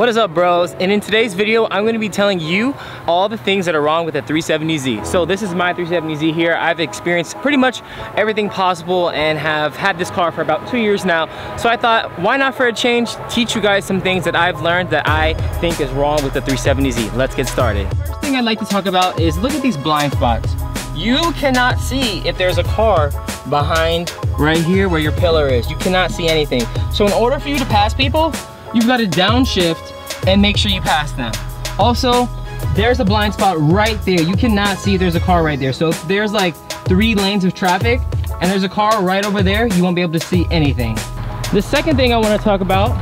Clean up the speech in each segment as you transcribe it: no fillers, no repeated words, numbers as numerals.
What is up, bros? And in today's video, I'm going to be telling you all the things that are wrong with the 370Z. So this is my 370Z here. I've experienced pretty much everything possible and have had this car for about 2 years now. So I thought, why not for a change, teach you guys some things that I've learned that I think is wrong with the 370Z. Let's get started. First thing I'd like to talk about is look at these blind spots. You cannot see if there's a car behind right here where your pillar is. You cannot see anything. So in order for you to pass people, you've got to downshift and make sure you pass them. Also, there's a blind spot right there. You cannot see there's a car right there. So if there's like 3 lanes of traffic and there's a car right over there, you won't be able to see anything. The second thing I want to talk about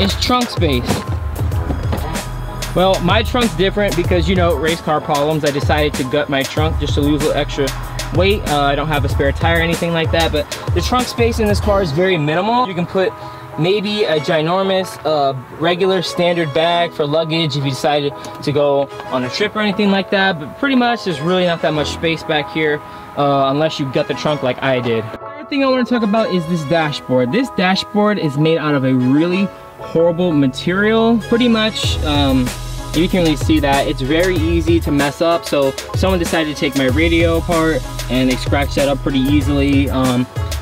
is trunk space. Well, my trunk's different because, you know, race car problems. I decided to gut my trunk just to lose a little extra weight. I don't have a spare tire or anything like that, but the trunk space in this car is very minimal. You can put maybe a ginormous regular standard bag for luggage if you decided to go on a trip or anything like that, but pretty much there's really not that much space back here unless you gut the trunk like I did. The third thing I want to talk about is this dashboard. This dashboard is made out of a really horrible material. Pretty much you can really see that it's very easy to mess up. So someone decided to take my radio apart and they scratched that up pretty easily.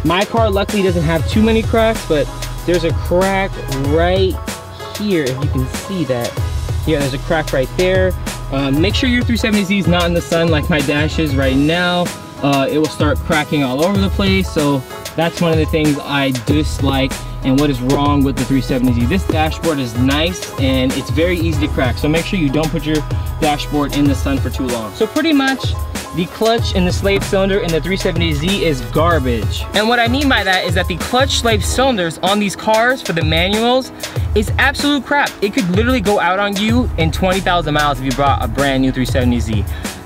My car luckily doesn't have too many cracks, but there's a crack right here, if you can see that. Yeah, there's a crack right there. Make sure your 370Z is not in the sun like my dash is right now. It will start cracking all over the place. So that's one of the things I dislike and what is wrong with the 370Z. This dashboard is nice and it's very easy to crack. So make sure you don't put your dashboard in the sun for too long. So pretty much the clutch and the slave cylinder in the 370Z is garbage. And what I mean by that is that the clutch slave cylinders on these cars for the manuals is absolute crap. It could literally go out on you in 20,000 miles if you brought a brand new 370Z.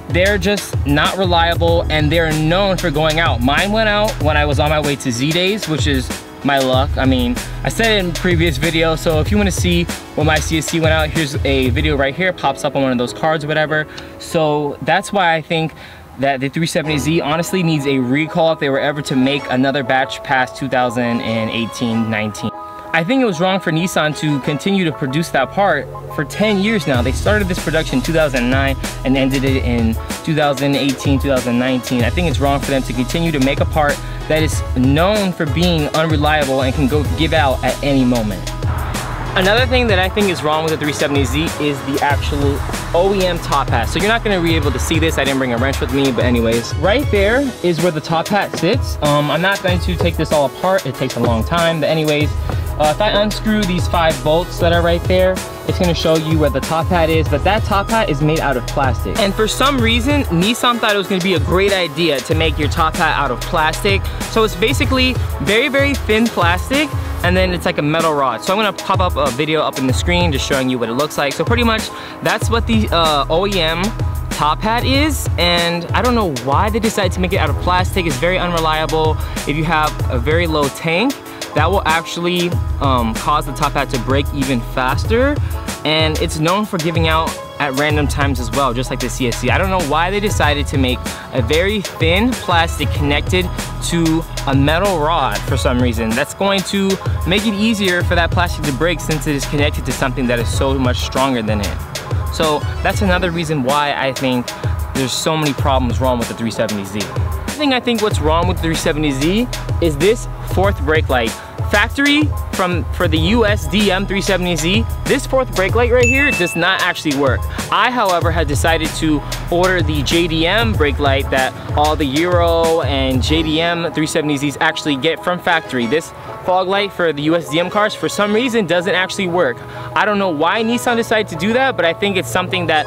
They're just not reliable and they're known for going out. Mine went out when I was on my way to Z Days, which is my luck. I mean, I said it in previous video, so if you want to see when my CSC went out, here's a video right here, pops up on one of those cards or whatever. So that's why I think that the 370Z honestly needs a recall if they were ever to make another batch past 2018-19. I think it was wrong for Nissan to continue to produce that part for 10 years now. They started this production in 2009 and ended it in 2018, 2019. I think it's wrong for them to continue to make a part that is known for being unreliable and can go give out at any moment. Another thing that I think is wrong with the 370Z is the actual OEM top hat. So you're not gonna be able to see this. I didn't bring a wrench with me, but anyways. Right there is where the top hat sits. I'm not going to take this all apart. It takes a long time, but anyways, if I unscrew these 5 bolts that are right there, it's gonna show you where the top hat is, but that top hat is made out of plastic. And for some reason, Nissan thought it was gonna be a great idea to make your top hat out of plastic. So it's basically very, very thin plastic, and then it's like a metal rod. So I'm gonna pop up a video up in the screen just showing you what it looks like. So pretty much, that's what the OEM top hat is, and I don't know why they decided to make it out of plastic. It's very unreliable. If you have a very low tank, that will actually cause the top hat to break even faster, and it's known for giving out at random times as well, just like the CSC. I don't know why they decided to make a very thin plastic connected to a metal rod for some reason. That's going to make it easier for that plastic to break since it is connected to something that is so much stronger than it. So that's another reason why I think there's so many problems wrong with the 370Z. I think what's wrong with the 370Z is this 4th brake light. Factory for the US JDM 370Z, this 4th brake light right here does not actually work. I, however, had decided to order the JDM brake light that all the Euro and JDM 370Zs actually get from factory. This fog light for the US JDM cars, for some reason, doesn't actually work. I don't know why Nissan decided to do that, but I think it's something that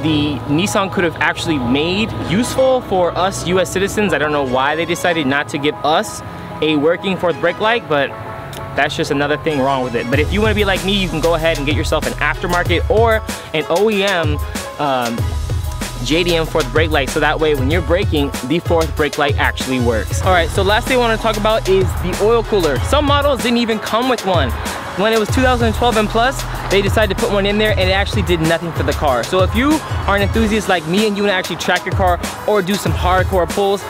the Nissan could have actually made useful for us US citizens. I don't know why they decided not to give us a working 4th brake light, but that's just another thing wrong with it. But if you want to be like me, you can go ahead and get yourself an aftermarket or an OEM JDM 4th brake light, so that way when you're braking, the 4th brake light actually works. All right, so last thing I want to talk about is the oil cooler. Some models didn't even come with one. When it was 2012 and plus, they decided to put one in there and it actually did nothing for the car. So if you are an enthusiast like me and you want to actually track your car or do some hardcore pulls,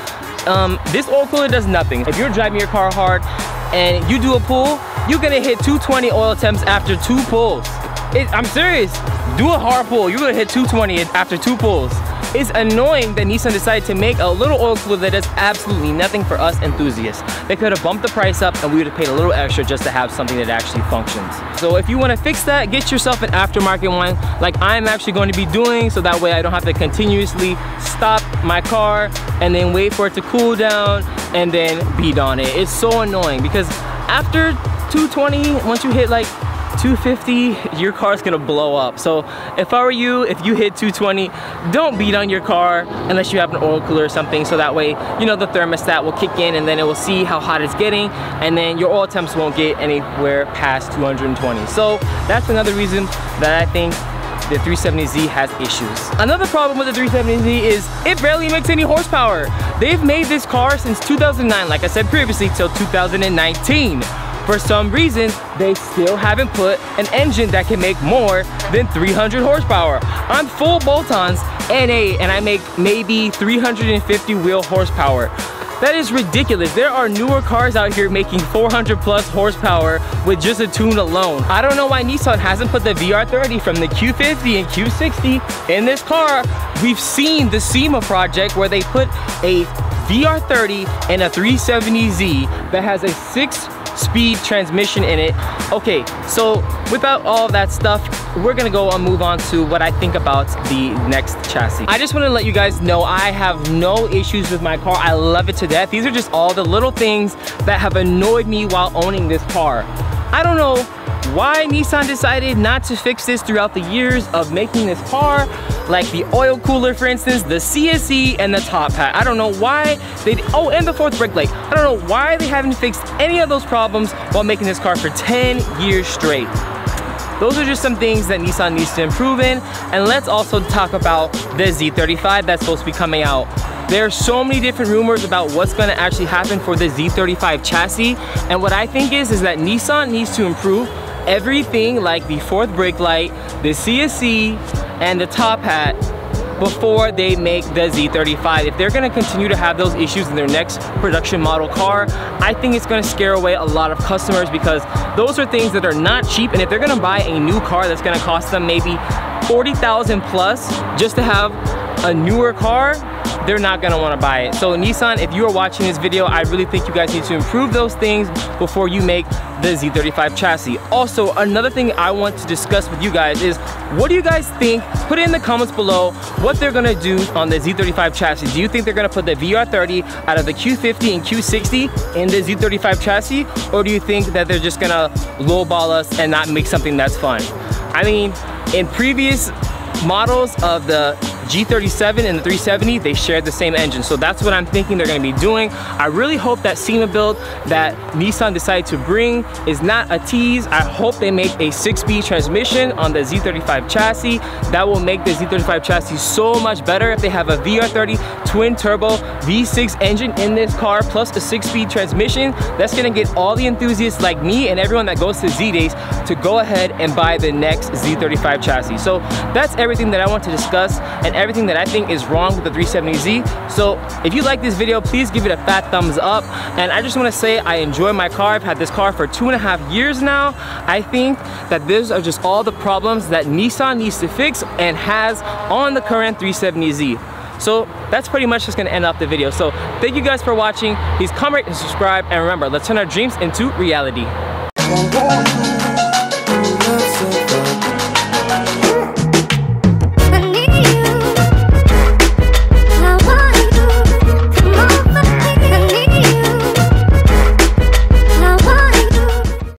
this oil cooler does nothing. If you're driving your car hard and you do a pull, you're gonna hit 220 oil temps after 2 pulls. I'm serious. Do a hard pull. You're gonna hit 220 after 2 pulls. It's annoying that Nissan decided to make a little oil cooler that does absolutely nothing for us enthusiasts. They could have bumped the price up and we would have paid a little extra just to have something that actually functions. So if you want to fix that, get yourself an aftermarket one like I'm actually going to be doing, so that way I don't have to continuously stop my car and then wait for it to cool down and then beat on it. It's so annoying because after 220, once you hit like 250, your car's gonna blow up. So if I were you, if you hit 220, don't beat on your car unless you have an oil cooler or something, so that way, you know, the thermostat will kick in and then it will see how hot it's getting, and then your oil temps won't get anywhere past 220. So that's another reason that I think the 370Z has issues. Another problem with the 370Z is it barely makes any horsepower. They've made this car since 2009, like I said previously, till 2019. For some reason, they still haven't put an engine that can make more than 300 horsepower. I'm full bolt-ons NA and I make maybe 350 wheel horsepower. That is ridiculous. There are newer cars out here making 400 plus horsepower with just a tune alone. I don't know why Nissan hasn't put the VR30 from the Q50 and Q60 in this car. We've seen the SEMA project where they put a VR30 and a 370Z that has a 6-speed transmission in it. Okay, so without all of that stuff, we're gonna go and move on to what I think about the next chassis. I just want to let you guys know I have no issues with my car. I love it to death. These are just all the little things that have annoyed me while owning this car. I don't know why Nissan decided not to fix this throughout the years of making this car, like the oil cooler, for instance, the CSE and the top hat. I don't know why they, oh, and the 4th brake light. I don't know why they haven't fixed any of those problems while making this car for 10 years straight. Those are just some things that Nissan needs to improve in. And let's also talk about the Z35 that's supposed to be coming out. There are so many different rumors about what's going to actually happen for the Z35 chassis. And what I think is that Nissan needs to improve everything, like the 4th brake light, the CSE, and the top hat before they make the Z35. If they're gonna continue to have those issues in their next production model car, I think it's gonna scare away a lot of customers, because those are things that are not cheap, and if they're gonna buy a new car that's gonna cost them maybe 40,000 plus just to have a newer car, they're not gonna wanna buy it. So Nissan, if you are watching this video, I really think you guys need to improve those things before you make the Z35 chassis. Also, another thing I want to discuss with you guys is, what do you guys think? Put it in the comments below what they're gonna do on the Z35 chassis. Do you think they're gonna put the VR30 out of the Q50 and Q60 in the Z35 chassis? Or do you think that they're just gonna lowball us and not make something that's fun? I mean, in previous models of the G37 and the 370, they shared the same engine, so that's what I'm thinking they're going to be doing. I really hope that SEMA build that Nissan decided to bring is not a tease. I hope they make a 6-speed transmission on the Z35 chassis. That will make the Z35 chassis so much better. If they have a VR30 twin turbo V6 engine in this car plus a 6-speed transmission, that's going to get all the enthusiasts like me and everyone that goes to Z-Days to go ahead and buy the next Z35 chassis. So that's everything that I want to discuss and everything that I think is wrong with the 370Z. So if you like this video, please give it a fat thumbs up. And I just want to say I enjoy my car. I've had this car for 2.5 years now. I think that these are just all the problems that Nissan needs to fix and has on the current 370Z. So that's pretty much just going to end up the video. So thank you guys for watching. Please comment and subscribe, and remember, let's turn our dreams into reality.